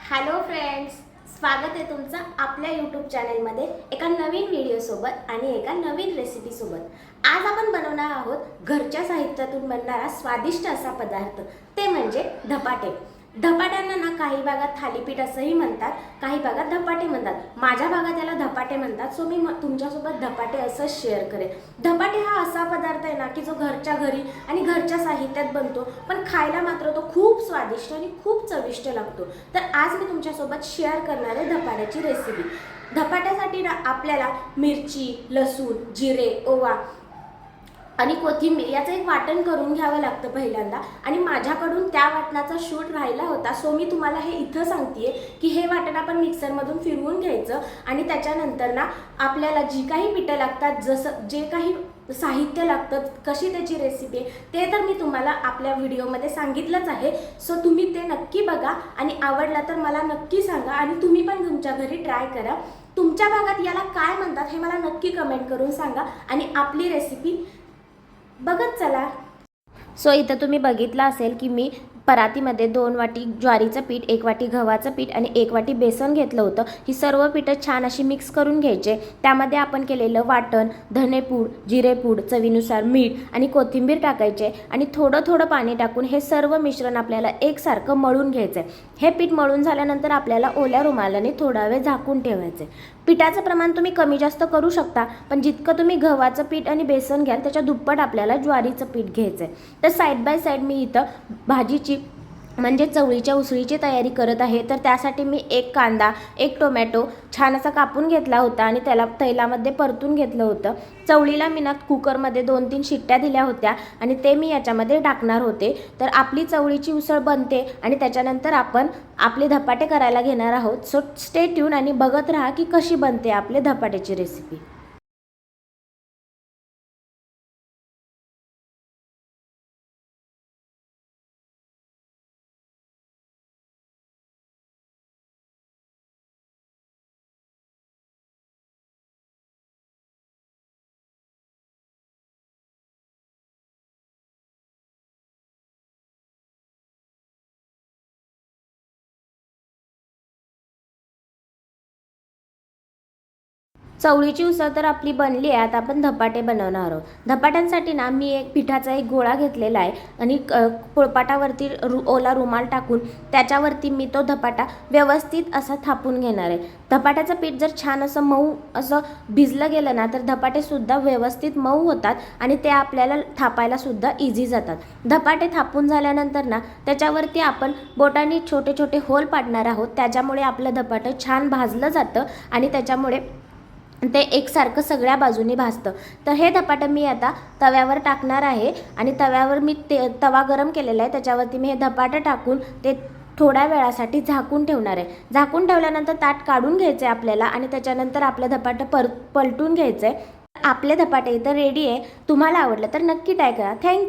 Hello friends, स्वागत आहे तुमचं आपल्या यूट्यूब चॅनलमध्ये एका नवीन व्हिडिओसोबत आणि एका नवीन रेसिपीसोबत। आज आपण बनवणार आहोत घरच्या साहित्यातून बनणारा स्वादिष्ट असा पदार्थ, ते म्हणजे धपाटे। धपाट्यांना ना काही भागात थालीपीठ असंही म्हणतात, काही भागात धपाटे म्हणतात। माझ्या भागात याला धपाटे म्हणतात, सो मी तुमच्यासोबत धपाटे असं शेअर करेन। धपाटे हा असा पदार्थ आहे ना की जो घरच्या घरी आणि घरच्या साहित्यात बनतो, पण खायला मात्र तो खूप स्वादिष्ट आणि खूप चविष्ट लागतो। तर आज मी तुमच्यासोबत शेअर करणार आहे धपाट्याची रेसिपी। धपाट्यासाठी ना आपल्याला मिरची, लसूण, जिरे, ओवा आणि कोथिंबीर याचं एक वाटण करून घ्यावं लागतं पहिल्यांदा। आणि माझ्याकडून त्या वाटणाचा शूट राहिला होता, सो मी तुम्हाला हे इथं सांगतेय की हे वाटण आपण मिक्सरमधून फिरवून घ्यायचं। आणि त्याच्यानंतर ना आपल्याला जी काही पिठं लागतात, जसं जे काही साहित्य लागतं, कशी त्याची रेसिपी आहे ते तर मी तुम्हाला आपल्या व्हिडिओमध्ये सांगितलंच आहे। सो तुम्ही ते नक्की बघा आणि आवडला तर मला नक्की सांगा आणि तुम्ही पण तुमच्या घरी ट्राय करा। तुमच्या भागात याला काय म्हणतात हे मला नक्की कमेंट करून सांगा आणि आपली रेसिपी बघत चला। सो इथं तुम्ही बघितलं असेल की मी परातीमध्ये 2 वाटी ज्वारीचं पीठ, 1 वाटी गव्हाचं पीठ आणि 1 वाटी बेसन घेतलं होतं। ही सर्व पीठं छान अशी मिक्स करून घ्यायचे। त्यामध्ये आपण केलेलं वाटण, धनेपूड, जिरेपूड, चवीनुसार मीठ आणि कोथिंबीर टाकायचे आणि थोडं थोडं पाणी टाकून हे सर्व मिश्रण आपल्याला एकसारखं मळून घ्यायचं आहे। हे पीठ मळून झाल्यानंतर आपल्याला ओल्या रुमालाने थोडा वेळ झाकून ठेवायचे। पिठाचं प्रमाण तुम्ही कमी जास्त करू शकता, पण जितकं तुम्ही गव्हाचं पीठ आणि बेसन घ्याल त्याच्या दुप्पट आपल्याला ज्वारीचं पीठ घ्यायचं आहे। तर साईड बाय साईड मी इथं भाजीची म्हणजे चवळीच्या उसळीची तयारी करत आहे। तर त्यासाठी मी 1 कांदा, 1 टोमॅटो छान असा कापून घेतला होता आणि त्याला तैलामध्ये परतून घेतलं होतं। चवळीला मी ना कुकरमध्ये 2-3 शिट्ट्या दिल्या होत्या आणि ते मी याच्यामध्ये टाकणार होते। तर आपली चवळीची उसळ बनते आणि त्याच्यानंतर आपण आपले धपाटे करायला घेणार आहोत। सो स्टे ट्यून आणि बघत राहा की कशी बनते आपले धपाट्याची रेसिपी। चवळीची उसळ तर आपली बनली आहे। आता आपण धपाटे बनवणार आहोत। धपाट्यांसाठी ना मी एक पिठाचा एक गोळा घेतलेला आहे आणि पोळपाटावरती ओला रुमाल टाकून त्याच्यावरती मी तो धपाटा व्यवस्थित असा थापून घेणार आहे। धपाट्याचं पीठ जर छान असं मऊ असं भिजलं गेलं ना तर धपाटे सुद्धा व्यवस्थित मऊ होतात आणि ते आपल्याला थापायला सुद्धा इझी जातात। धपाटे थापून झाल्यानंतर ना त्याच्यावरती आपण बोटांनी छोटे छोटे होल पाडणार आहोत, त्याच्यामुळे आपलं धपाटं छान भाजलं जातं आणि त्याच्यामुळे ते एकसारखं सगळ्या बाजूनी भाजतं। तर हे धपाटं मी आता तव्यावर टाकणार आहे आणि तव्यावर मी तवा गरम केलेला आहे, त्याच्यावरती मी हे धपाटं टाकून ते थोड्या वेळासाठी झाकून ठेवणार आहे। झाकून ठेवल्यानंतर ताट काढून घ्यायचं आहे आपल्याला आणि त्याच्यानंतर आपलं धपाटं पलटून घ्यायचं आहे। आपले धपाटे इथं रेडी आहे। तुम्हाला आवडलं तर नक्की ट्राय करा। थँक्यू।